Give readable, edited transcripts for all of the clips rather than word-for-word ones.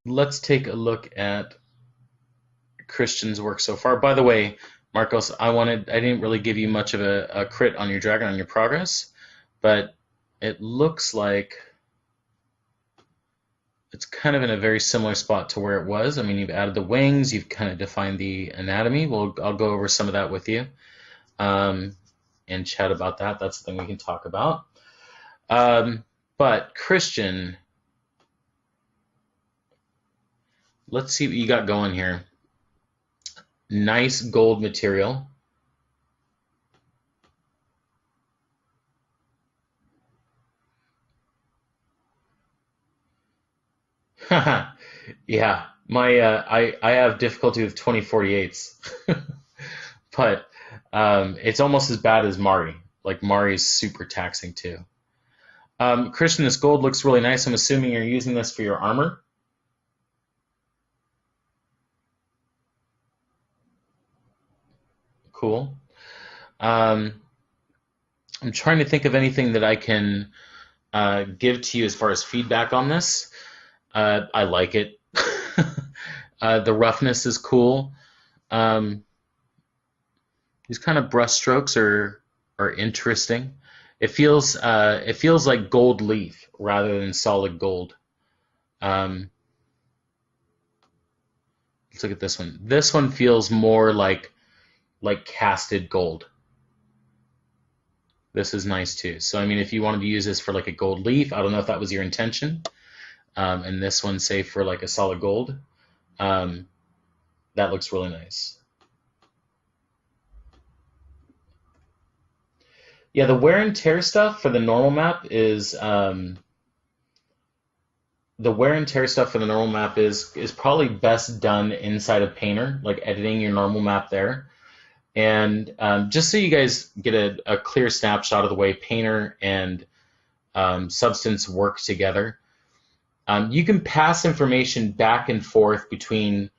let's take a look at Christian's work so far. By the way, Marcos, I didn't really give you much of a crit on your dragon on your progress, but it looks like it's kind of in a very similar spot to where it was. I mean, you've added the wings, you've kind of defined the anatomy. I'll go over some of that with you um, and chat about that. That's the thing we can talk about. Um, but Christian, let's see what you got going here. Nice gold material. Yeah, my I have difficulty with 2048s, but it's almost as bad as Mari. Like Mari is super taxing too. Christian, this gold looks really nice. I'm assuming you're using this for your armor. Cool. Um, I'm trying to think of anything that I can give to you as far as feedback on this. I like it. The roughness is cool. Um, these kind of brush strokes are interesting. It feels like gold leaf rather than solid gold. Um, let's look at this one. This one feels more like casted gold. This is nice too. So I mean, if you wanted to use this for like a gold leaf, I don't know if that was your intention. And this one, say for like a solid gold, um, that looks really nice. Yeah, the wear and tear stuff for the normal map is the wear and tear stuff for the normal map is probably best done inside of Painter, like editing your normal map there. And just so you guys get a clear snapshot of the way Painter and Substance work together, you can pass information back and forth between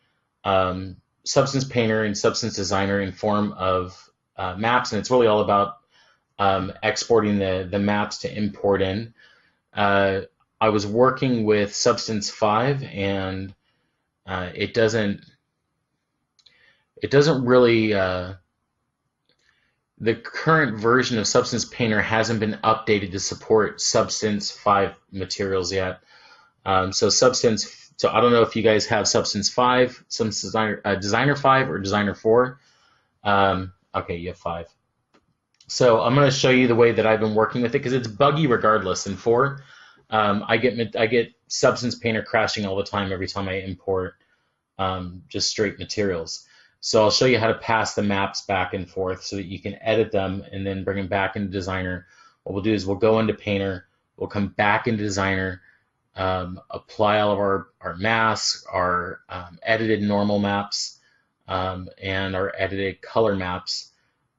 Substance Painter and Substance Designer in form of maps, and it's really all about exporting the maps to import in. Uh, I was working with Substance 5, and uh, it doesn't it doesn't really the current version of Substance Painter hasn't been updated to support Substance 5 materials yet. So I don't know if you guys have Substance 5, Substance Designer 5, or Designer 4. Okay, you have 5. So I'm going to show you the way that I've been working with it because it's buggy regardless. In 4, I get Substance Painter crashing all the time every time I import just straight materials. So I'll show you how to pass the maps back and forth so that you can edit them and then bring them back into Designer. What we'll do is we'll go into Painter, we'll come back into Designer, apply all of our masks, our edited normal maps, and our edited color maps,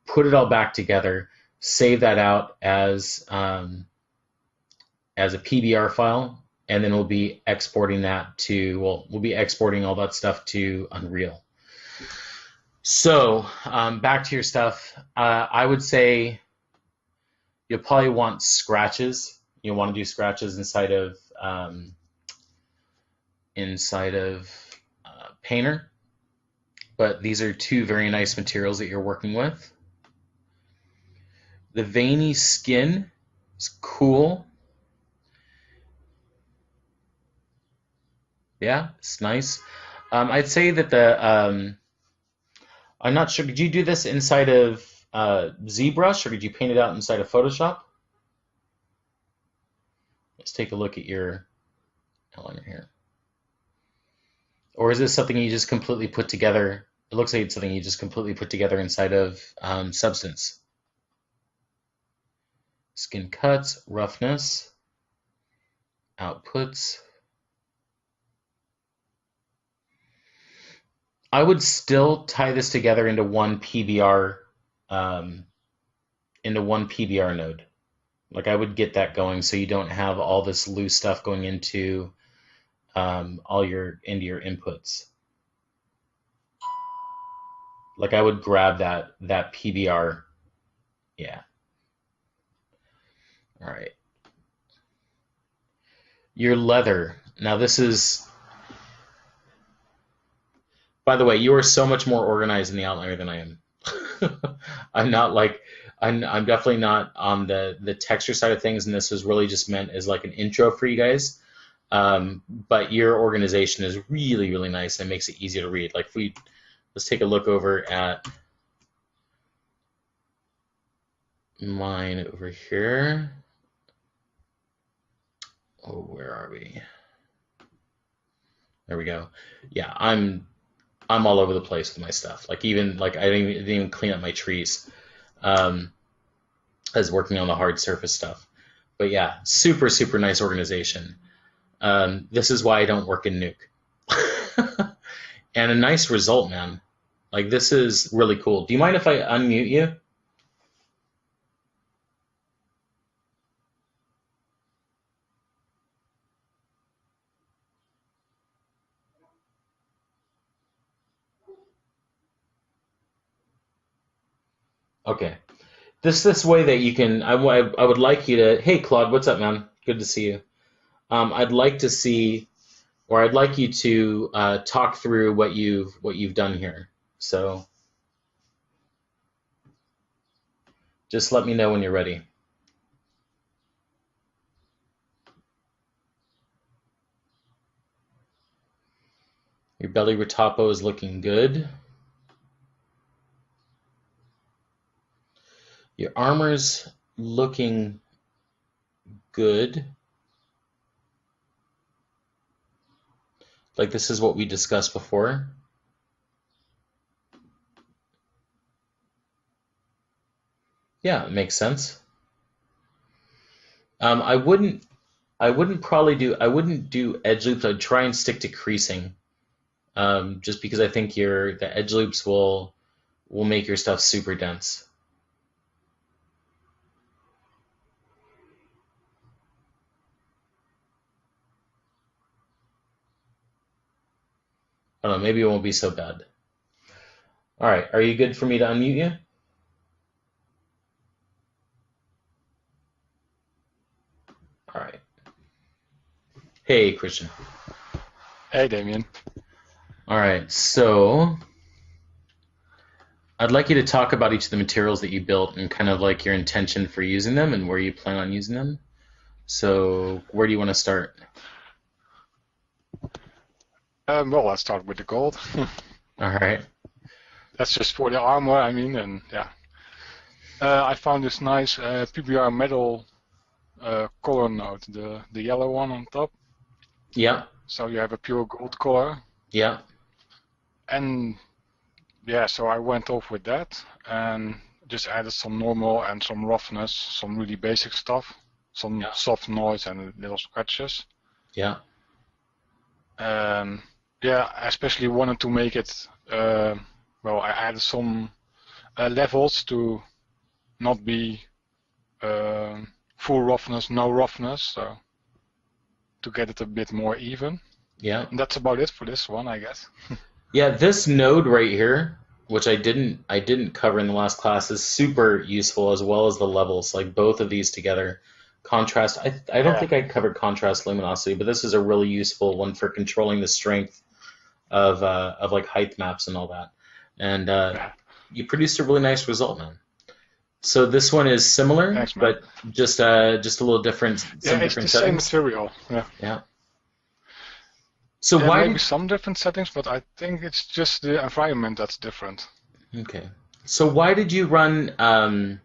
put it all back together, save that out as a PBR file, and then we'll be exporting that to, well, we'll be exporting all that stuff to Unreal. So back to your stuff. I would say you'll probably want scratches. You'll want to do scratches inside of Painter, but these are two very nice materials that you're working with. The veiny skin is cool. Yeah, it's nice. I'd say that I'm not sure. Did you do this inside of ZBrush or did you paint it out inside of Photoshop? Let's take a look at your outliner here. Or is this something you just completely put together? It looks like it's something you just completely put together inside of Substance. Skin cuts, roughness, outputs. I would still tie this together into one PBR node. Like I would get that going so you don't have all this loose stuff going into into your inputs. Like I would grab that PBR. Yeah. All right. Your leather. Now this is By the way, you are so much more organized in the outliner than I am. I'm not like I'm definitely not on the texture side of things, and this was really just meant as like an intro for you guys. But your organization is really, really nice and makes it easy to read. Like if we let's take a look over at mine over here. Oh, where are we? There we go. Yeah, I'm all over the place with my stuff. Like even like didn't even clean up my trees. Um, I was working on the hard surface stuff. But yeah, super, super nice organization. This is why I don't work in Nuke. And a nice result, man. Like this is really cool. Do you mind if I unmute you? Okay. This way that you can. I would like you to. Hey Claude, what's up, man? Good to see you. I'd like to see, or I'd like you to talk through what you've done here. So just let me know when you're ready. Your belly retapo is looking good. Your armor's looking good. Like this is what we discussed before. Yeah, it makes sense. I wouldn't I wouldn't do edge loops. I'd try and stick to creasing. Just because I think the edge loops will make your stuff super dense. I don't know, maybe it won't be so bad. All right, are you good for me to unmute you? All right. Hey, Christian. Hey, Damien. All right, so I'd like you to talk about each of the materials that you built and kind of like your intention for using them and where you plan on using them. So where do you want to start? Well, let's start with the gold. All right. That's just for the armor, I mean, and yeah. I found this nice PBR metal color node, the yellow one on top. Yeah. So you have a pure gold color. Yeah. And yeah, so I went off with that and just added some normal and some roughness, some really basic stuff, some soft noise and little scratches. Yeah. Yeah, I especially wanted to make it, well, I added some levels to not be full roughness, no roughness, so to get it a bit more even. Yeah. And that's about it for this one, I guess. Yeah, this node right here, which I didn't cover in the last class, is super useful as well as the levels, like both of these together. Contrast, I don't think I covered contrast luminosity, but this is a really useful one for controlling the strength of like height maps and all that. And you produced a really nice result, man. So this one is similar, Thanks, but just a little different. Some it's different the same settings. material. Yeah. Yeah. So why maybe some different settings, but I think it's just the environment that's different. Okay. So why did you run? I'm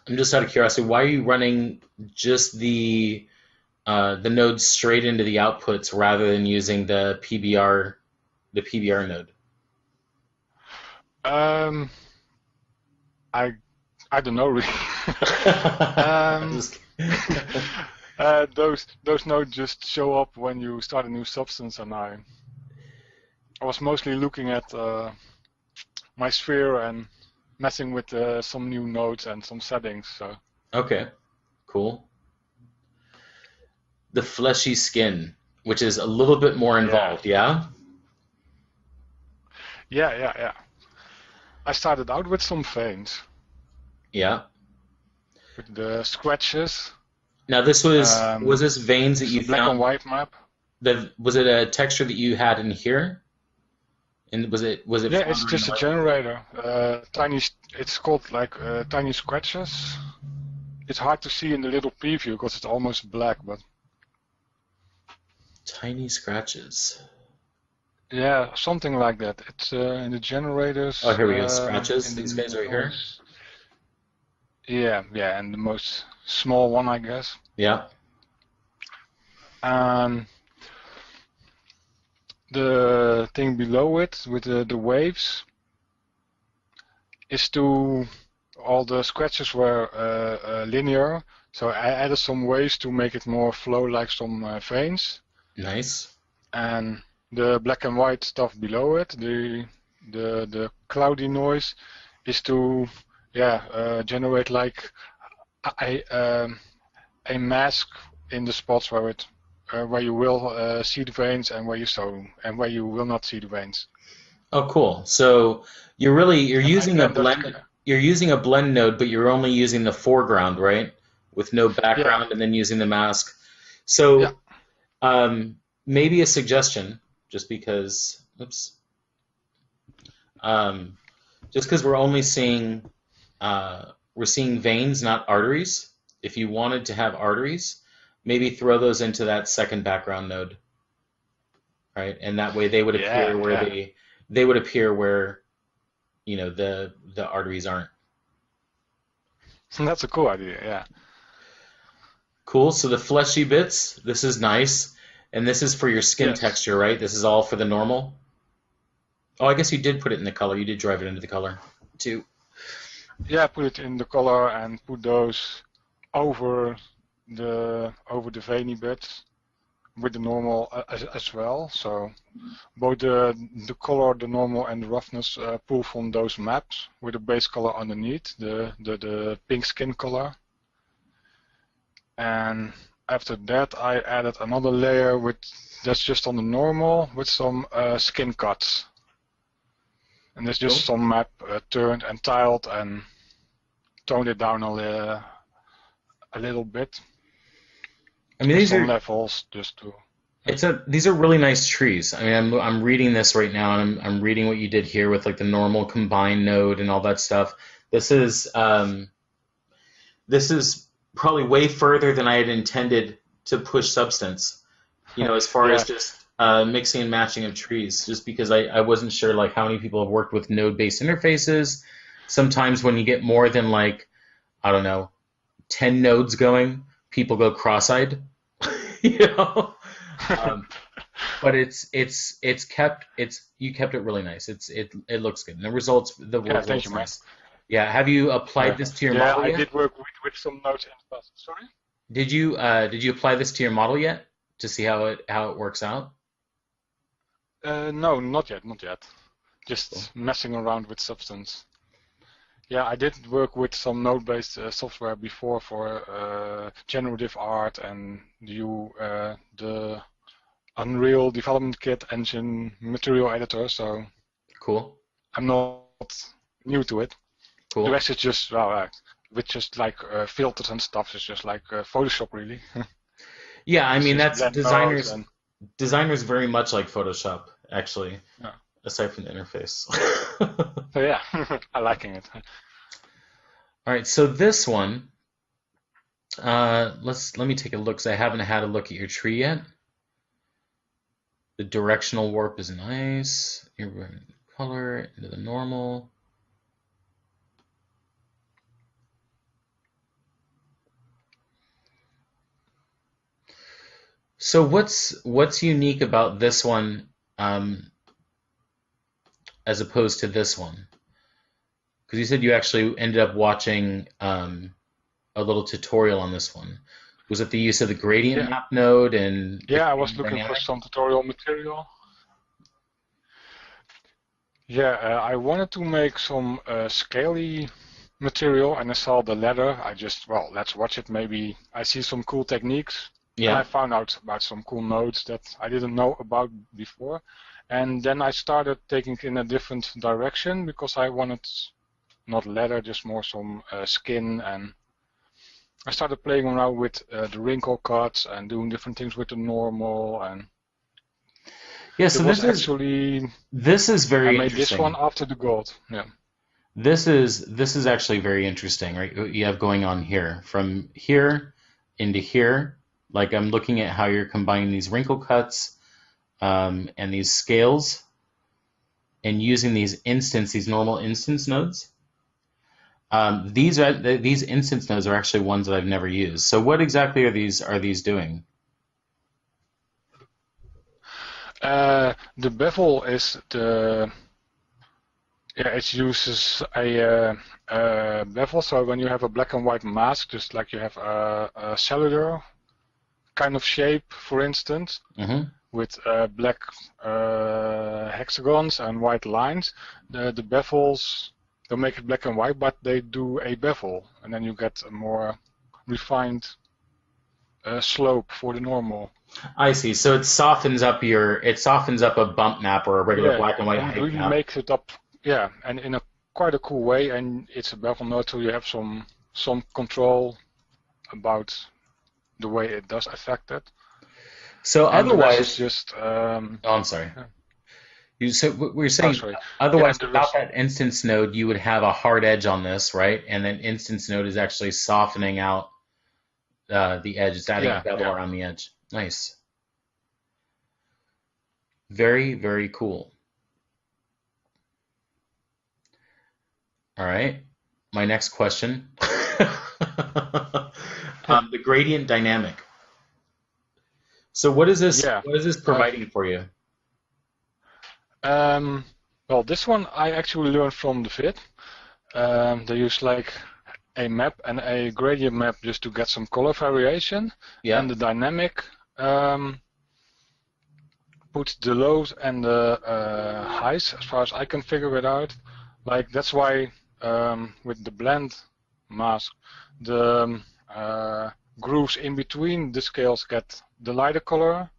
just out of curiosity. Why are you running just the nodes straight into the outputs rather than using the PBR node? I don't know really. Those nodes just show up when you start a new substance, and I was mostly looking at my sphere and messing with some new nodes and some settings. So. Okay, cool. The fleshy skin, which is a little bit more involved, yeah? Yeah. I started out with some veins. Yeah. With the scratches. Now this was this veins that you black found? and white map. Was it a texture that you had in here? And was it Yeah, it's flounder in the just a right? generator. It's called like tiny scratches. It's hard to see in the little preview because it's almost black, but Tiny scratches. yeah, something like that. It's in the Oh, generators, here we go. Scratches. in These guys right the here. most, yeah, and the most small one, I guess. Yeah. And the thing below it with the waves is to all the scratches were linear, so I added some waves to make it more flow like some veins. Nice. And the black and white stuff below it, the cloudy noise, is to generate like a mask in the spots where you will see the veins and where you will not see the veins. Oh, cool. So you're And I using a rendered, blend you're using a blend node, but you're only using the foreground, right? With no yeah, background and then using the mask. yeah, So maybe a suggestion, just because, oops, um, just because we're seeing veins, not arteries. If you wanted to have arteries, maybe throw those into that second background node, right? And that way they would appear where yeah. they would appear where the arteries aren't. That's a cool idea. Yeah. Cool. So the fleshy bits, this is nice, and this is for your skin Yes. texture, right? This is all for the normal. Oh, I guess you did put it in the color. You did drive it into the color too. Yeah, put it in the color and put those over the veiny bits with the normal as well. So both the color, the normal, and the roughness pull from those maps with the base color underneath, the pink skin color. And after that, I added another layer that's just on the normal with some skin cuts. And there's Cool. just some map turned and tiled and toned it down a little bit. I mean, With some levels just to. these are really nice trees. I mean, I'm reading this right now, and I'm reading what you did here with like the normal combine node and all that stuff. This is probably way further than I had intended to push Substance. As far as Yeah, just mixing and matching of trees, just because I wasn't sure like how many people have worked with node-based interfaces. Sometimes when you get more than like, I don't know, 10 nodes going, people go cross-eyed, you know. Um, but you kept it really nice. It looks good, and the yeah. work Thank looks you, man. nice. Yeah. Have you applied Yeah, this to your yeah. model I yet? did work with some notes in the past. Sorry. Did you apply this to your model yet to see how it works out? No, not yet, not yet. Cool. Just messing around with Substance. Yeah, I did work with some node-based software before for generative art and the Unreal Development Kit engine material editor. So Cool. I'm not new to it. The Cool. rest is just with just like filters and stuff. It's just like Photoshop, really. Yeah, I It's mean just that's blend modes designers and designers very much like Photoshop, actually, yeah. aside from the interface. So yeah, I'm liking it. All right, so this one, let me take a look because I haven't had a look at your tree yet. The directional warp is nice. Your color into the normal. So what's unique about this one as opposed to this one? Because you said you actually ended up watching a little tutorial on this one. Was it the use of the gradient Yeah, map node and the yeah. I was gradient looking for dynamic? some tutorial material. Yeah, I wanted to make some scaly material, and I saw the ladder. Let's watch it. Maybe I see some cool techniques, and I Yeah. found out about some cool nodes that I didn't know about before. And then I started taking it in a different direction because I wanted not ladder, just more some skin. And I started playing around with the wrinkle cuts and doing different things with the normal and Yeah, It so was actually, this is I very made this one interesting. after the gold. Yeah. This is actually very interesting, right? What you have going on here, from here into here. Like I'm looking at how you're combining these wrinkle cuts and these scales and using these normal instance nodes. These instance nodes are actually ones that I've never used. So what exactly are these doing? The bevel is the yeah, it uses a bevel. So when you have a black and white mask, just like you have a cylinder kind of shape, for instance, Hmm. with black hexagons and white lines, the bevels don't make it black and white, but they do a bevel, and then you get a more refined slope for the normal. I see. So it softens up a bump map or a regular Yeah, black and white and it height really map. makes it up. Yeah, and in a quite a cool way, and it's a bevel node, so you have some control about the way it does affect it, So and the rest is otherwise, just oh, I'm sorry. yeah. We're Oh, saying sorry. Yeah, otherwise and the without rest. that instance node, you would have a hard edge on this, right? And then instance node is actually softening out the edge. It's adding a Yeah, bevel yeah. around the edge. Nice. Very, very cool. All right. My next question. The gradient dynamic. So what is this? Yeah. What is this Uh, providing for you? um, well, this one I actually learned from the vid. They use like a map and a gradient map just to get some color variation, Yeah. and the dynamic puts the lows and the highs as far as I can figure it out. Like that's why with the blend mask, the grooves in between the scales get the lighter color,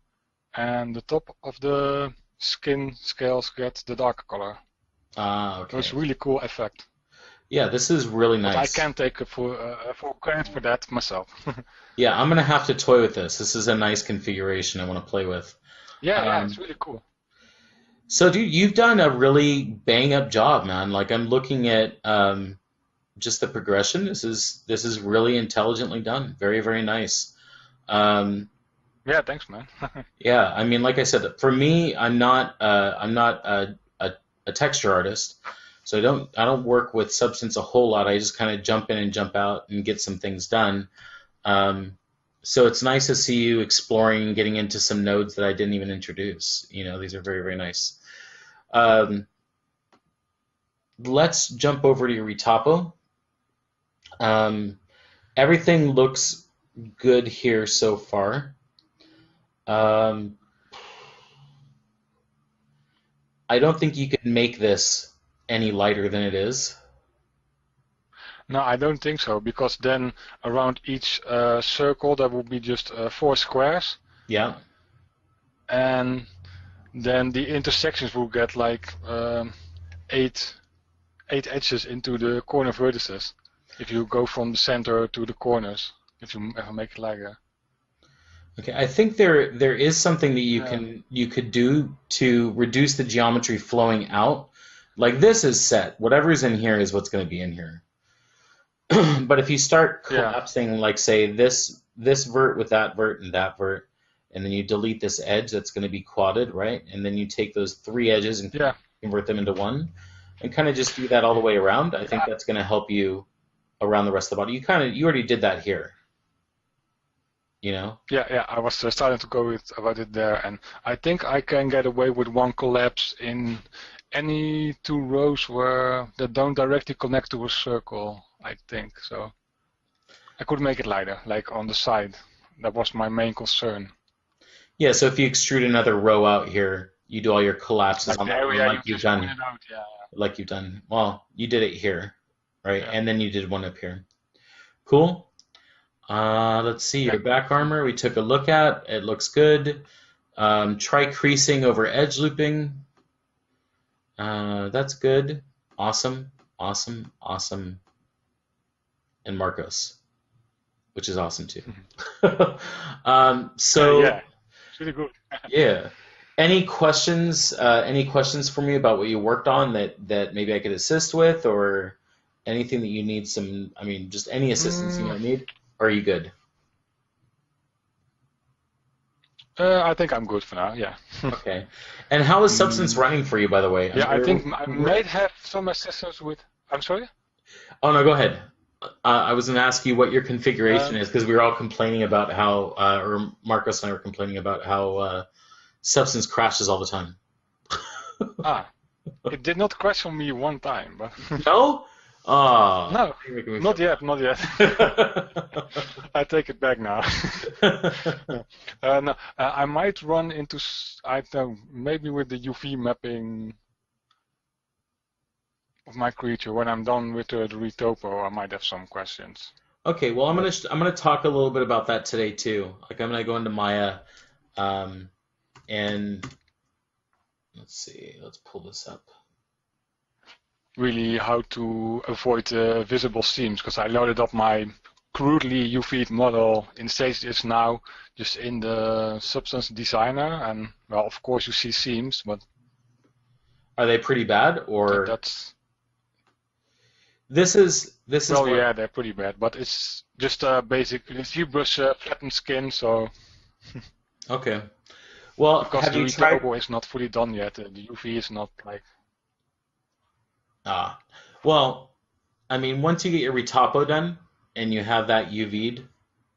and the top of the skin scales get the darker color. Ah, So it's okay. a really cool effect. Yeah, this is really But I nice. can't take a full credit for that myself. Yeah, I'm gonna have to toy with this. This is a nice configuration I want to play with. Yeah, yeah, it's Um, really cool. so, dude, you've done a really bang up job, man. Like I'm looking at just the progression. This is really intelligently done. Very, very nice. Um, Yeah, thanks, man. yeah, I mean, like I said, for me, I'm not a texture artist, so I don't work with Substance a whole lot. I just kind of jump in and jump out and get some things done. Um, so it's nice to see you exploring and getting into some nodes that I didn't even introduce. These are very, very nice. Um, let's jump over to your Retopo. Um, everything looks good here so far. Um, I don't think you could make this any lighter than it is. No, I don't think so, because then around each circle there will be just 4 squares, Yeah. and then the intersections will get like eight eight edges into the corner vertices if you go from the center to the corners, if you ever make it like that. Okay. I think there is something that you Yeah. can you could do to reduce the geometry flowing out. Like this is set. Whatever's in here is what's going to be in here. But if you start Yeah. collapsing, like say this vert with that vert and that vert, and then you delete this edge that's going to be quadded, right? And then you take those three edges and Yeah. convert them into one, and kind of just do that all the way around. I think Yeah. that's going to help you around the rest of the body. You already did that here, you know? Yeah, yeah, I was starting to go with about it there, and I think I can get away with one collapse in any 2 rows where they don't directly connect to a circle, I think. So I could make it lighter, like on the side. That was my main concern. Yeah. So if you extrude another row out here, you do all your collapses Like on the that one, area you just pointed out, yeah. like you've done. Well, you did it here, right? Yeah. And then you did one up here. Cool. Let's see, Yeah. your back armor we took a look at. It looks good. Try creasing over edge looping. That's good. Awesome, awesome, awesome. And Marcos, which is awesome too. Yeah. So, It's really good. yeah. Any questions? Any questions for me about what you worked on that maybe I could assist with, or anything that you need some? I mean, just any assistance you Mm, might need. Or are you good? I think I'm good for now. Yeah. Okay. And how is Substance Mm, running for you, by the way? yeah, I think I might have some assistance with. I'm sorry. Oh no, go ahead. I was going to ask you what your configuration Um, is because we were all complaining about how, or Marcos and I were complaining about how Substance crashes all the time. ah, it did not crash on me one time, but No? Ah, no, you're making me feel not yet, not yet. bad. I take it back now. No, I might run into, I don't know, maybe with the UV mapping of my creature. When I'm done with the retopo, I might have some questions. Okay, well, But I'm gonna talk a little bit about that today too. Like I'm gonna go into Maya, um, and let's see, let's pull this up. really, how to avoid visible seams, because I loaded up my crudely UV'd model in stage is now just in the Substance Designer, and well, of course you see seams, but Are they pretty bad, or that's this is well, what? yeah, they're pretty bad, but it's just a basic ZBrush flattened skin, so Okay. Well, because have the you tried? retopo is not fully done yet, the UV is not like Ah, well, I mean, once you get your retopo done and you have that UV'd,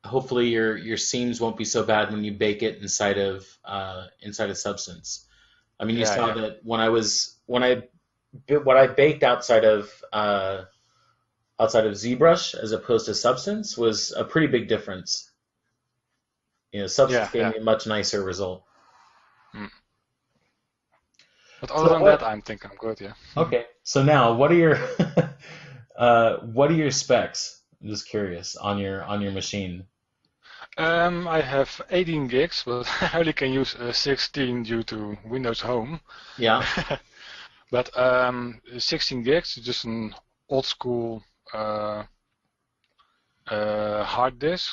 hopefully your seams won't be so bad when you bake it inside of Substance. I mean, you yeah, saw yeah, that what I baked outside of ZBrush as opposed to Substance was a pretty big difference. You know, Substance yeah, gave yeah. me a much nicer result. Mm. But other So than that, what? I think I'm good, yeah. Okay. So now, what are your what are your specs? I'm just curious on your machine. I have 18 gigs, but I only can use 16 due to Windows Home. Yeah. But 16 gigs is just an old school uh, hard disk.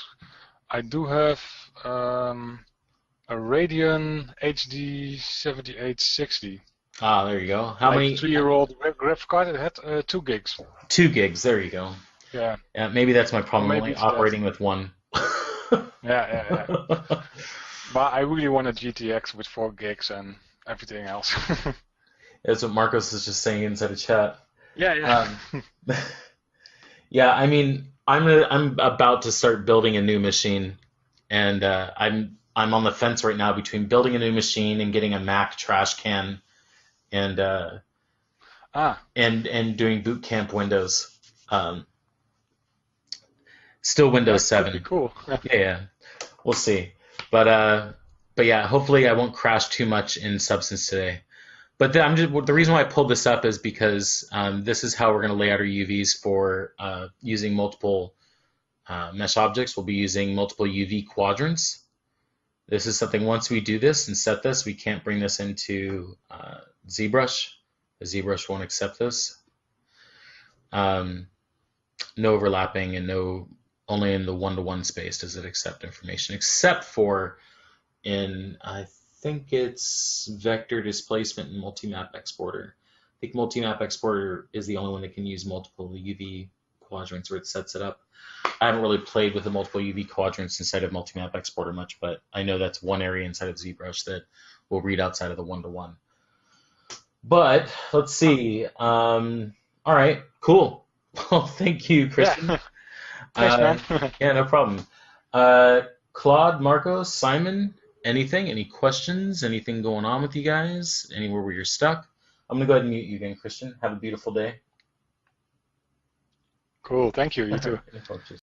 I do have a Radeon HD 7860, Ah, there you go. How like many? 3-year-old graphics card. It had 2 gigs. 2 gigs. There you go. Yeah, Yeah, maybe that's my or problem. I'm maybe only it's that. operating with one. Yeah, yeah, yeah. But I really want a GTX with 4 gigs and everything else. That's what Marcos is just saying inside the chat. Yeah, Um, yeah. yeah, I mean, I'm about to start building a new machine, and I'm on the fence right now between building a new machine and getting a Mac trash can, and Ah, and doing boot camp Windows. Um, Still Windows that could be 7. cool. Yeah, yeah. We'll see. But yeah, hopefully I won't crash too much in Substance today. But the reason why I pulled this up is because this is how we're going to lay out our UVs for using multiple mesh objects. We'll be using multiple UV quadrants. This is something, once we do this and set this, we can't bring this into ZBrush. The ZBrush won't accept this. No overlapping and no, only in the one-to-one space does it accept information, except for in, I think it's vector displacement and multi-map exporter. I think multi-map exporter is the only one that can use multiple UV quadrants where it sets it up. I haven't really played with the multiple UV quadrants inside of multi-map exporter much, but I know that's one area inside of ZBrush that will read outside of the one-to-one. But let's see. All right, cool. Well, thank you, Christian. Yeah. Thanks, man. Yeah, no problem. Claude, Marcos, Simon, anything? Any questions? Anything going on with you guys? Anywhere where you're stuck? I'm gonna go ahead and mute you again, Christian. Have a beautiful day. Cool. Thank you. You too. No problem. Cheers.